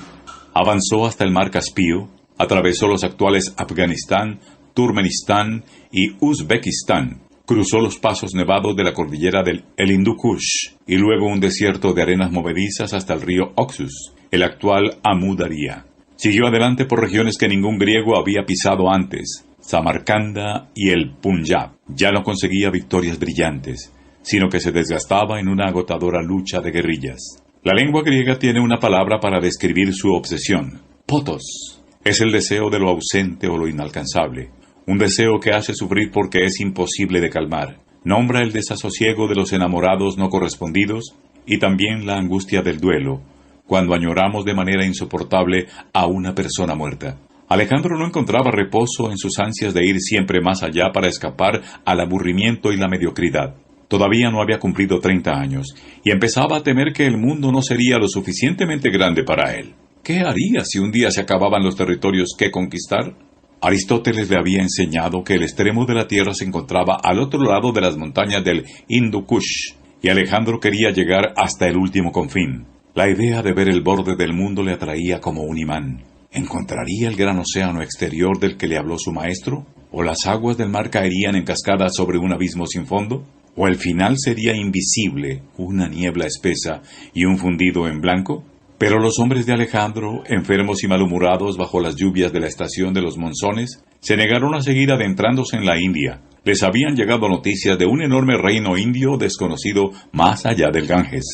[SPEAKER 1] Avanzó hasta el mar Caspio, atravesó los actuales Afganistán, Turkmenistán y Uzbekistán, cruzó los pasos nevados de la cordillera del Hindu Kush y luego un desierto de arenas movedizas hasta el río Oxus, el actual Amu Daria. Siguió adelante por regiones que ningún griego había pisado antes, Samarcanda y el Punjab. Ya no conseguía victorias brillantes, sino que se desgastaba en una agotadora lucha de guerrillas. La lengua griega tiene una palabra para describir su obsesión: potos. Es el deseo de lo ausente o lo inalcanzable, un deseo que hace sufrir porque es imposible de calmar. Nombra el desasosiego de los enamorados no correspondidos y también la angustia del duelo, cuando añoramos de manera insoportable a una persona muerta. Alejandro no encontraba reposo en sus ansias de ir siempre más allá para escapar al aburrimiento y la mediocridad. Todavía no había cumplido 30 años y empezaba a temer que el mundo no sería lo suficientemente grande para él. ¿Qué haría si un día se acababan los territorios que conquistar? Aristóteles le había enseñado que el extremo de la tierra se encontraba al otro lado de las montañas del Hindu Kush, y Alejandro quería llegar hasta el último confín. La idea de ver el borde del mundo le atraía como un imán. ¿Encontraría el gran océano exterior del que le habló su maestro? ¿O las aguas del mar caerían en cascadas sobre un abismo sin fondo? ¿O el final sería invisible, una niebla espesa y un fundido en blanco? Pero los hombres de Alejandro, enfermos y malhumorados bajo las lluvias de la estación de los monzones, se negaron a seguir adentrándose en la India. Les habían llegado noticias de un enorme reino indio desconocido más allá del Ganges.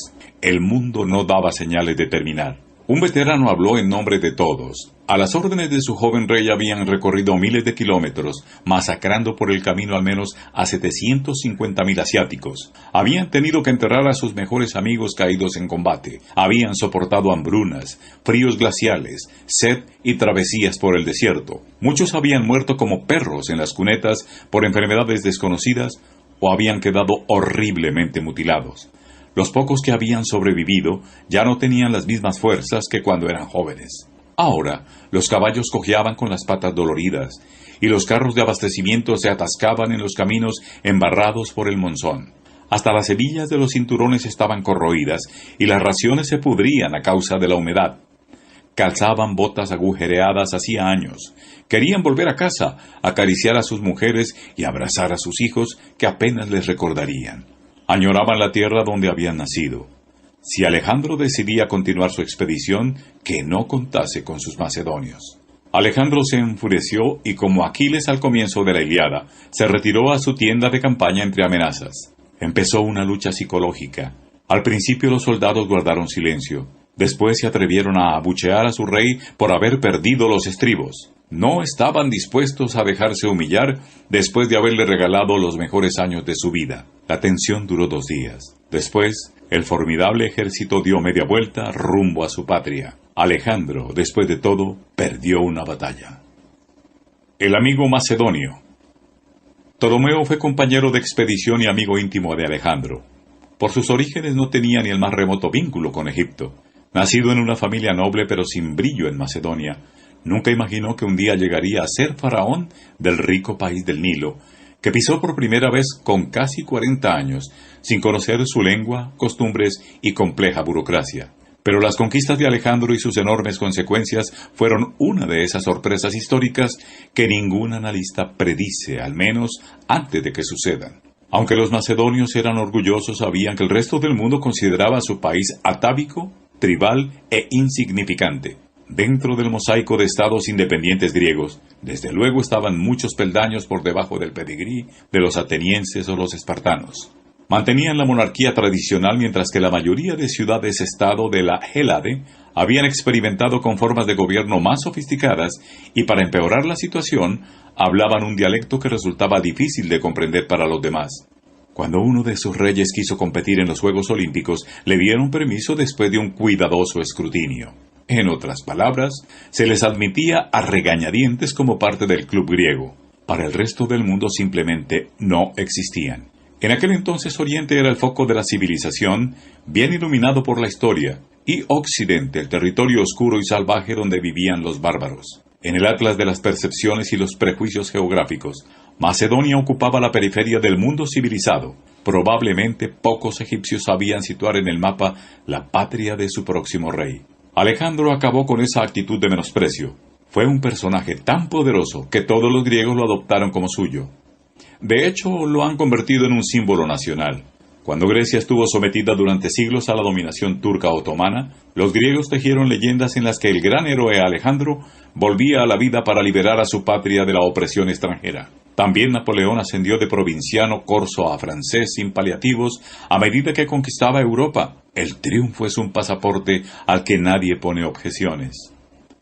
[SPEAKER 1] El mundo no daba señales de terminar. Un veterano habló en nombre de todos. A las órdenes de su joven rey habían recorrido miles de kilómetros, masacrando por el camino al menos a 750.000 asiáticos. Habían tenido que enterrar a sus mejores amigos caídos en combate. Habían soportado hambrunas, fríos glaciales, sed y travesías por el desierto. Muchos habían muerto como perros en las cunetas por enfermedades desconocidas o habían quedado horriblemente mutilados. Los pocos que habían sobrevivido ya no tenían las mismas fuerzas que cuando eran jóvenes. Ahora, los caballos cojeaban con las patas doloridas, y los carros de abastecimiento se atascaban en los caminos embarrados por el monzón. Hasta las hebillas de los cinturones estaban corroídas, y las raciones se pudrían a causa de la humedad. Calzaban botas agujereadas hacía años. Querían volver a casa, acariciar a sus mujeres y abrazar a sus hijos que apenas les recordarían. Añoraban la tierra donde habían nacido. Si Alejandro decidía continuar su expedición, que no contase con sus macedonios. Alejandro se enfureció y, como Aquiles al comienzo de la Ilíada, se retiró a su tienda de campaña entre amenazas. Empezó una lucha psicológica. Al principio los soldados guardaron silencio. Después se atrevieron a abuchear a su rey por haber perdido los estribos. No estaban dispuestos a dejarse humillar después de haberle regalado los mejores años de su vida. La tensión duró 2 días. Después, el formidable ejército dio media vuelta rumbo a su patria. Alejandro, después de todo, perdió una batalla. El amigo macedonio. Ptolomeo fue compañero de expedición y amigo íntimo de Alejandro. Por sus orígenes no tenía ni el más remoto vínculo con Egipto. Nacido en una familia noble pero sin brillo en Macedonia, nunca imaginó que un día llegaría a ser faraón del rico país del Nilo, que pisó por primera vez con casi 40 años, sin conocer su lengua, costumbres y compleja burocracia. Pero las conquistas de Alejandro y sus enormes consecuencias fueron una de esas sorpresas históricas que ningún analista predice, al menos antes de que sucedan. Aunque los macedonios eran orgullosos, sabían que el resto del mundo consideraba a su país atávico, tribal e insignificante. Dentro del mosaico de estados independientes griegos, desde luego estaban muchos peldaños por debajo del pedigrí de los atenienses o los espartanos. Mantenían la monarquía tradicional mientras que la mayoría de ciudades-estado de la Hélade habían experimentado con formas de gobierno más sofisticadas y para empeorar la situación, hablaban un dialecto que resultaba difícil de comprender para los demás. Cuando uno de sus reyes quiso competir en los Juegos Olímpicos, le dieron permiso después de un cuidadoso escrutinio. En otras palabras, se les admitía a regañadientes como parte del club griego. Para el resto del mundo simplemente no existían. En aquel entonces Oriente era el foco de la civilización, bien iluminado por la historia, y Occidente el territorio oscuro y salvaje donde vivían los bárbaros. En el atlas de las percepciones y los prejuicios geográficos, Macedonia ocupaba la periferia del mundo civilizado. Probablemente pocos egipcios sabían situar en el mapa la patria de su próximo rey. Alejandro acabó con esa actitud de menosprecio. Fue un personaje tan poderoso que todos los griegos lo adoptaron como suyo. De hecho, lo han convertido en un símbolo nacional. Cuando Grecia estuvo sometida durante siglos a la dominación turca otomana, los griegos tejieron leyendas en las que el gran héroe Alejandro volvía a la vida para liberar a su patria de la opresión extranjera. También Napoleón ascendió de provinciano corso a francés sin paliativos a medida que conquistaba Europa. El triunfo es un pasaporte al que nadie pone objeciones.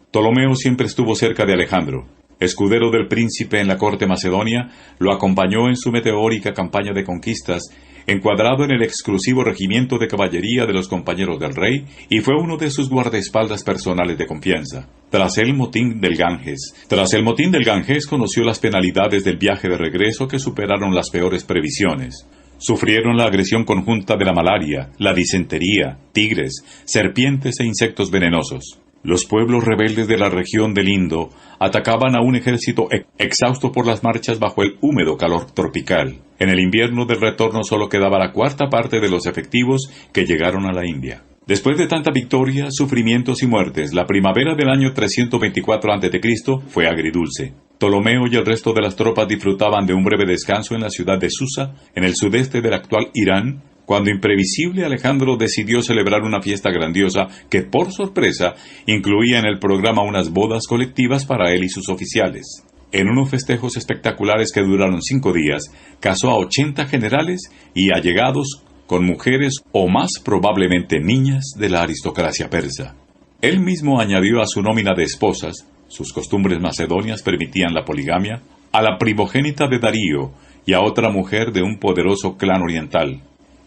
[SPEAKER 1] Ptolomeo siempre estuvo cerca de Alejandro. Escudero del príncipe en la corte macedonia, lo acompañó en su meteórica campaña de conquistas, encuadrado en el exclusivo regimiento de caballería de los compañeros del rey, y fue uno de sus guardaespaldas personales de confianza. Tras el motín del Ganges conoció las penalidades del viaje de regreso que superaron las peores previsiones. Sufrieron la agresión conjunta de la malaria, la disentería, tigres, serpientes e insectos venenosos. Los pueblos rebeldes de la región del Indo atacaban a un ejército exhausto por las marchas bajo el húmedo calor tropical. En el invierno del retorno solo quedaba la cuarta parte de los efectivos que llegaron a la India. Después de tanta victoria, sufrimientos y muertes, la primavera del año 324 a.C. fue agridulce. Ptolomeo y el resto de las tropas disfrutaban de un breve descanso en la ciudad de Susa, en el sudeste del actual Irán, cuando imprevisible Alejandro decidió celebrar una fiesta grandiosa que, por sorpresa, incluía en el programa unas bodas colectivas para él y sus oficiales. En unos festejos espectaculares que duraron 5 días, casó a 80 generales y allegados con mujeres o más probablemente niñas de la aristocracia persa. Él mismo añadió a su nómina de esposas, sus costumbres macedonias permitían la poligamia, a la primogénita de Darío y a otra mujer de un poderoso clan oriental.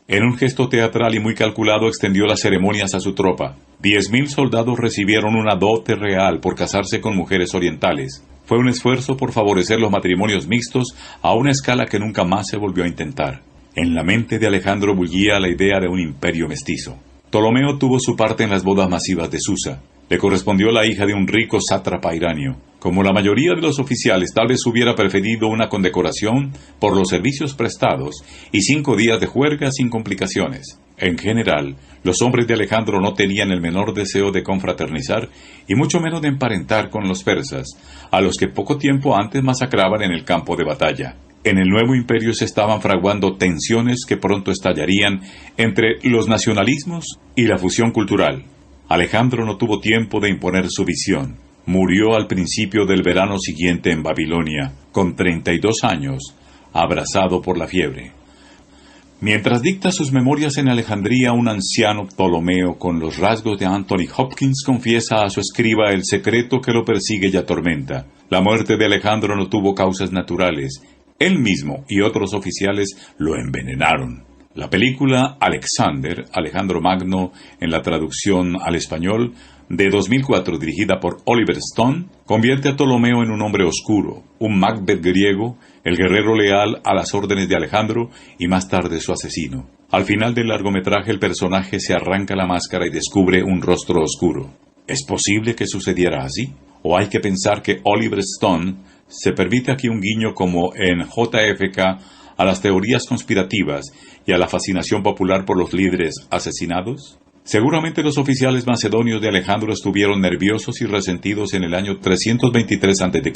[SPEAKER 1] En un gesto teatral y muy calculado extendió las ceremonias a su tropa. 10.000 soldados recibieron una dote real por casarse con mujeres orientales. Fue un esfuerzo por favorecer los matrimonios mixtos a una escala que nunca más se volvió a intentar. En la mente de Alejandro bullía la idea de un imperio mestizo. Ptolomeo tuvo su parte en las bodas masivas de Susa. Le correspondió la hija de un rico sátrapa iranio. Como la mayoría de los oficiales, tal vez hubiera preferido una condecoración por los servicios prestados y 5 días de juerga sin complicaciones. En general, los hombres de Alejandro no tenían el menor deseo de confraternizar y mucho menos de emparentar con los persas, a los que poco tiempo antes masacraban en el campo de batalla. En el nuevo imperio se estaban fraguando tensiones que pronto estallarían entre los nacionalismos y la fusión cultural. Alejandro no tuvo tiempo de imponer su visión. Murió al principio del verano siguiente en Babilonia, con 32 años, abrazado por la fiebre. Mientras dicta sus memorias en Alejandría, un anciano Ptolomeo con los rasgos de Anthony Hopkins confiesa a su escriba el secreto que lo persigue y atormenta. La muerte de Alejandro no tuvo causas naturales. Él mismo y otros oficiales lo envenenaron. La película Alejandro Magno, en la traducción al español, de 2004, dirigida por Oliver Stone, convierte a Ptolomeo en un hombre oscuro, un Macbeth griego, el guerrero leal a las órdenes de Alejandro y más tarde su asesino. Al final del largometraje el personaje se arranca la máscara y descubre un rostro oscuro. ¿Es posible que sucediera así? ¿O hay que pensar que Oliver Stone se permite aquí un guiño como en JFK a las teorías conspirativas y a la fascinación popular por los líderes asesinados? Seguramente los oficiales macedonios de Alejandro estuvieron nerviosos y resentidos en el año 323 a.C.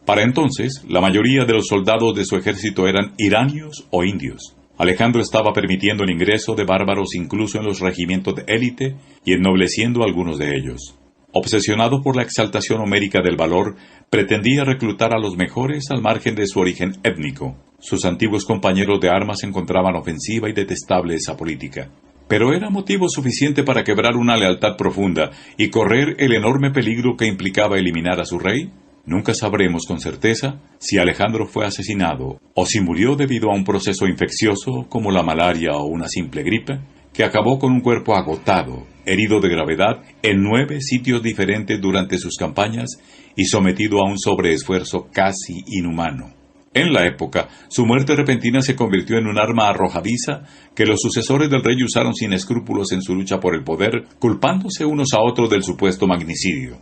[SPEAKER 1] Para entonces, la mayoría de los soldados de su ejército eran iranios o indios. Alejandro estaba permitiendo el ingreso de bárbaros incluso en los regimientos de élite y ennobleciendo a algunos de ellos. Obsesionado por la exaltación homérica del valor, pretendía reclutar a los mejores al margen de su origen étnico. Sus antiguos compañeros de armas encontraban ofensiva y detestable esa política. pero era motivo suficiente para quebrar una lealtad profunda y correr el enorme peligro que implicaba eliminar a su rey. Nunca sabremos con certeza si Alejandro fue asesinado o si murió debido a un proceso infeccioso como la malaria o una simple gripe, que acabó con un cuerpo agotado, herido de gravedad en 9 sitios diferentes durante sus campañas y sometido a un sobreesfuerzo casi inhumano. En la época, su muerte repentina se convirtió en un arma arrojadiza que los sucesores del rey usaron sin escrúpulos en su lucha por el poder, culpándose unos a otros del supuesto magnicidio.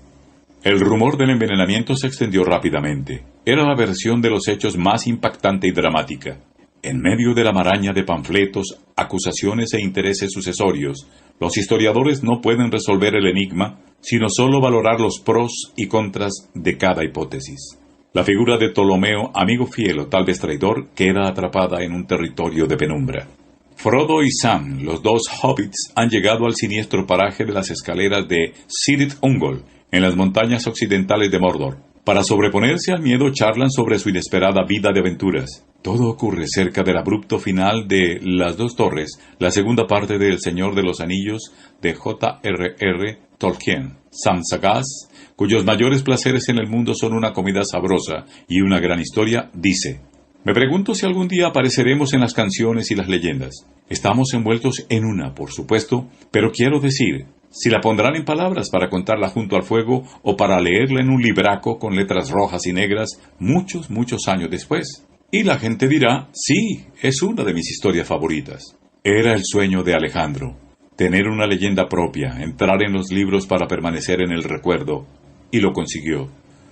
[SPEAKER 1] El rumor del envenenamiento se extendió rápidamente. Era la versión de los hechos más impactante y dramática. En medio de la maraña de panfletos, acusaciones e intereses sucesorios, los historiadores no pueden resolver el enigma, sino solo valorar los pros y contras de cada hipótesis. La figura de Ptolomeo, amigo fiel o tal vez traidor, queda atrapada en un territorio de penumbra. Frodo y Sam, los 2 hobbits, han llegado al siniestro paraje de las escaleras de Cirith Ungol, en las montañas occidentales de Mordor. Para sobreponerse al miedo charlan sobre su inesperada vida de aventuras. Todo ocurre cerca del abrupto final de Las 2 Torres, la segunda parte de El Señor de los Anillos de J.R.R. Tolkien. Sam Sagaz, cuyos mayores placeres en el mundo son una comida sabrosa y una gran historia, dice: me pregunto si algún día apareceremos en las canciones y las leyendas. Estamos envueltos en una, por supuesto, pero quiero decir, si la pondrán en palabras para contarla junto al fuego o para leerla en un libraco con letras rojas y negras muchos, muchos años después. Y la gente dirá, sí, es una de mis historias favoritas. Era el sueño de Alejandro, tener una leyenda propia, entrar en los libros para permanecer en el recuerdo, y lo consiguió.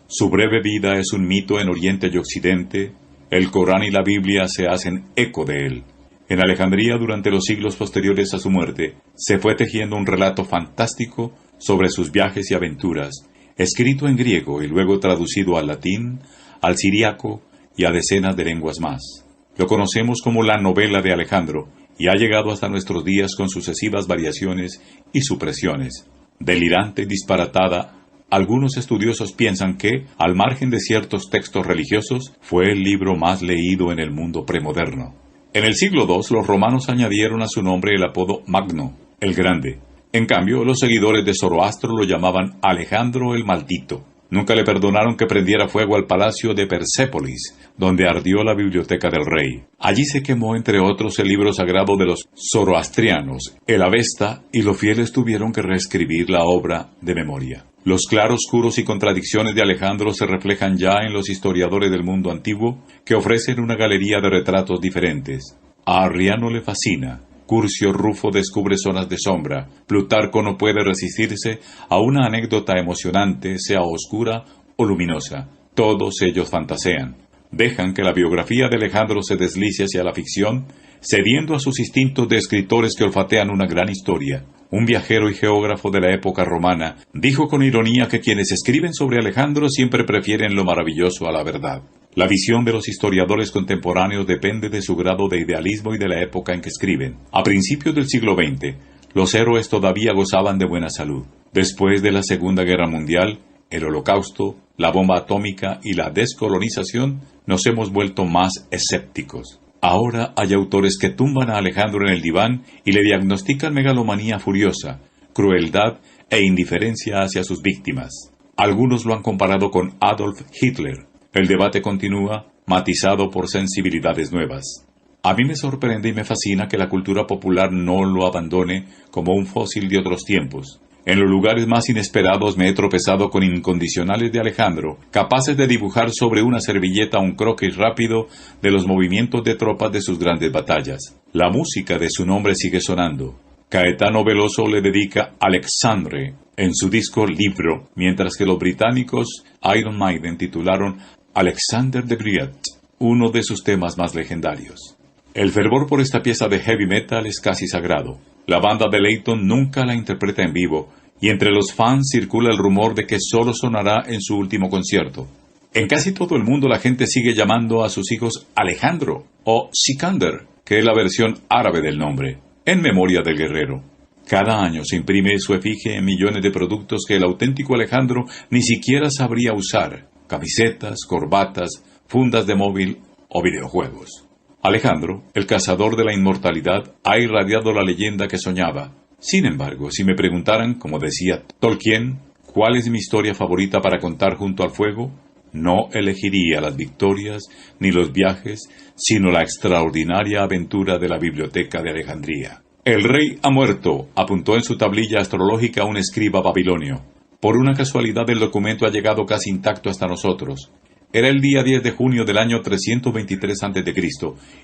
[SPEAKER 1] Su breve vida es un mito en Oriente y Occidente. El Corán y la Biblia se hacen eco de él. En Alejandría, durante los siglos posteriores a su muerte, se fue tejiendo un relato fantástico sobre sus viajes y aventuras, escrito en griego y luego traducido al latín, al siriaco y a decenas de lenguas más. Lo conocemos como la novela de Alejandro y ha llegado hasta nuestros días con sucesivas variaciones y supresiones. Delirante y disparatada, algunos estudiosos piensan que, al margen de ciertos textos religiosos, fue el libro más leído en el mundo premoderno. En el siglo II, los romanos añadieron a su nombre el apodo Magno, el Grande. En cambio, los seguidores de Zoroastro lo llamaban Alejandro el Maldito. Nunca le perdonaron que prendiera fuego al palacio de Persépolis, donde ardió la biblioteca del rey. Allí se quemó, entre otros, el libro sagrado de los zoroastrianos, el Avesta, y los fieles tuvieron que reescribir la obra de memoria. Los claroscuros y contradicciones de Alejandro se reflejan ya en los historiadores del mundo antiguo, que ofrecen una galería de retratos diferentes. A Arriano le fascina, Curcio Rufo descubre zonas de sombra, Plutarco no puede resistirse a una anécdota emocionante, sea oscura o luminosa. Todos ellos fantasean. Dejan que la biografía de Alejandro se deslice hacia la ficción, cediendo a sus instintos de escritores que olfatean una gran historia. Un viajero y geógrafo de la época romana dijo con ironía que quienes escriben sobre Alejandro siempre prefieren lo maravilloso a la verdad. La visión de los historiadores contemporáneos depende de su grado de idealismo y de la época en que escriben. A principios del siglo XX, los héroes todavía gozaban de buena salud. Después de la Segunda Guerra Mundial, el Holocausto, la bomba atómica y la descolonización, nos hemos vuelto más escépticos. Ahora hay autores que tumban a Alejandro en el diván y le diagnostican megalomanía furiosa, crueldad e indiferencia hacia sus víctimas. Algunos lo han comparado con Adolf Hitler. El debate continúa, matizado por sensibilidades nuevas. A mí me sorprende y me fascina que la cultura popular no lo abandone como un fósil de otros tiempos. En los lugares más inesperados me he tropezado con incondicionales de Alejandro, capaces de dibujar sobre una servilleta un croquis rápido de los movimientos de tropas de sus grandes batallas. La música de su nombre sigue sonando. Caetano Veloso le dedica Alexandre en su disco Libro, mientras que los británicos Iron Maiden titularon Alexander the Great, uno de sus temas más legendarios. El fervor por esta pieza de heavy metal es casi sagrado. La banda de Layton nunca la interpreta en vivo, y entre los fans circula el rumor de que solo sonará en su último concierto. En casi todo el mundo la gente sigue llamando a sus hijos Alejandro o Sikander, que es la versión árabe del nombre, en memoria del guerrero. Cada año se imprime su efigie en millones de productos que el auténtico Alejandro ni siquiera sabría usar: camisetas, corbatas, fundas de móvil o videojuegos. Alejandro, el cazador de la inmortalidad, ha irradiado la leyenda que soñaba. Sin embargo, si me preguntaran, como decía Tolkien, ¿cuál es mi historia favorita para contar junto al fuego? No elegiría las victorias ni los viajes, sino la extraordinaria aventura de la Biblioteca de Alejandría. El rey ha muerto, apuntó en su tablilla astrológica un escriba babilonio. Por una casualidad el documento ha llegado casi intacto hasta nosotros. Era el día 10 de junio del año 323 a.C.,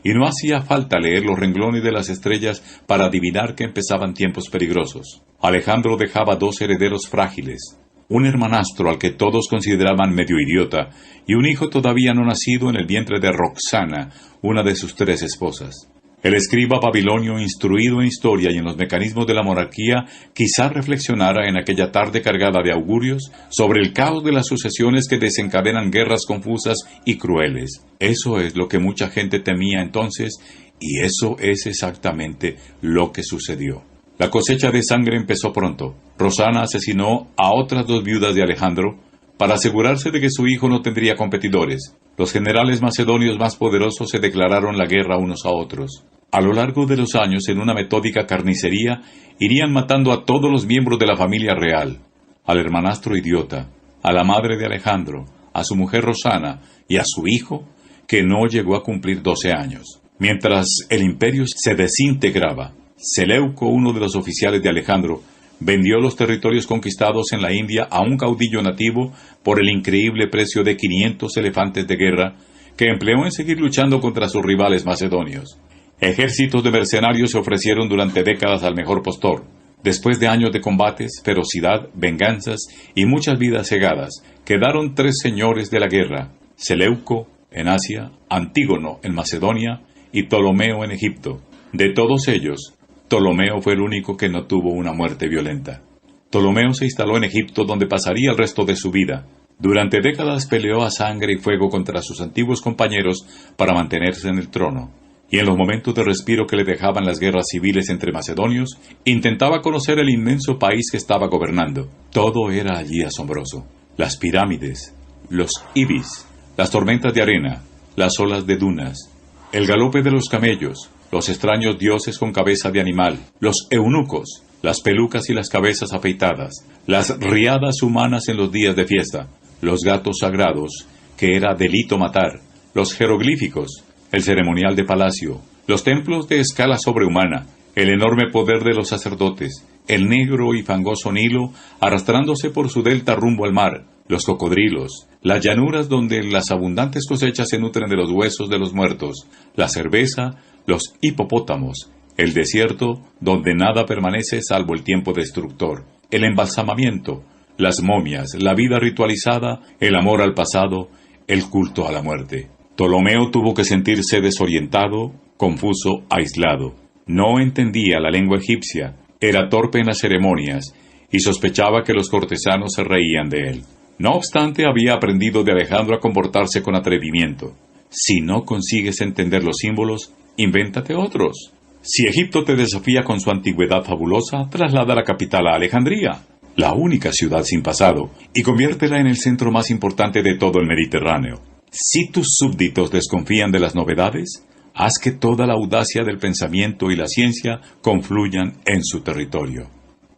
[SPEAKER 1] y no hacía falta leer los renglones de las estrellas para adivinar que empezaban tiempos peligrosos. Alejandro dejaba 2 herederos frágiles, un hermanastro al que todos consideraban medio idiota, y un hijo todavía no nacido en el vientre de Roxana, una de sus 3 esposas. El escriba babilonio, instruido en historia y en los mecanismos de la monarquía, quizá reflexionara en aquella tarde cargada de augurios sobre el caos de las sucesiones que desencadenan guerras confusas y crueles. Eso es lo que mucha gente temía entonces, y eso es exactamente lo que sucedió. La cosecha de sangre empezó pronto. Rosana asesinó a otras 2 viudas de Alejandro para asegurarse de que su hijo no tendría competidores. Los generales macedonios más poderosos se declararon la guerra unos a otros. A lo largo de los años, en una metódica carnicería, irían matando a todos los miembros de la familia real, al hermanastro idiota, a la madre de Alejandro, a su mujer Rosana y a su hijo, que no llegó a cumplir 12 años. Mientras el imperio se desintegraba, Seleuco, uno de los oficiales de Alejandro, vendió los territorios conquistados en la India a un caudillo nativo por el increíble precio de 500 elefantes de guerra que empleó en seguir luchando contra sus rivales macedonios. Ejércitos de mercenarios se ofrecieron durante décadas al mejor postor. Después de años de combates, ferocidad, venganzas y muchas vidas cegadas, quedaron 3 señores de la guerra: Seleuco en Asia, Antígono en Macedonia y Ptolomeo en Egipto. De todos ellos, Ptolomeo fue el único que no tuvo una muerte violenta. Ptolomeo se instaló en Egipto, donde pasaría el resto de su vida. Durante décadas peleó a sangre y fuego contra sus antiguos compañeros para mantenerse en el trono, y en los momentos de respiro que le dejaban las guerras civiles entre macedonios, intentaba conocer el inmenso país que estaba gobernando. Todo era allí asombroso: las pirámides, los ibis, las tormentas de arena, las olas de dunas, el galope de los camellos, los extraños dioses con cabeza de animal, los eunucos, las pelucas y las cabezas afeitadas, las riadas humanas en los días de fiesta, los gatos sagrados, que era delito matar, los jeroglíficos, el ceremonial de palacio, los templos de escala sobrehumana, el enorme poder de los sacerdotes, el negro y fangoso Nilo arrastrándose por su delta rumbo al mar, los cocodrilos, las llanuras donde las abundantes cosechas se nutren de los huesos de los muertos, la cerveza, los hipopótamos, el desierto donde nada permanece salvo el tiempo destructor, el embalsamamiento, las momias, la vida ritualizada, el amor al pasado, el culto a la muerte. Ptolomeo tuvo que sentirse desorientado, confuso, aislado. No entendía la lengua egipcia, era torpe en las ceremonias y sospechaba que los cortesanos se reían de él. No obstante, había aprendido de Alejandro a comportarse con atrevimiento. Si no consigues entender los símbolos, invéntate otros. Si Egipto te desafía con su antigüedad fabulosa, traslada la capital a Alejandría, la única ciudad sin pasado, y conviértela en el centro más importante de todo el Mediterráneo. Si tus súbditos desconfían de las novedades, haz que toda la audacia del pensamiento y la ciencia confluyan en su territorio.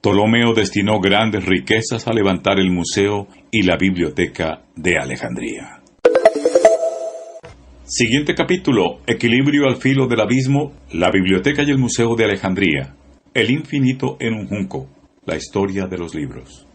[SPEAKER 1] Ptolomeo destinó grandes riquezas a levantar el museo y la biblioteca de Alejandría. Siguiente capítulo: Equilibrio al filo del abismo, la biblioteca y el museo de Alejandría, el infinito en un junco, la historia de los libros.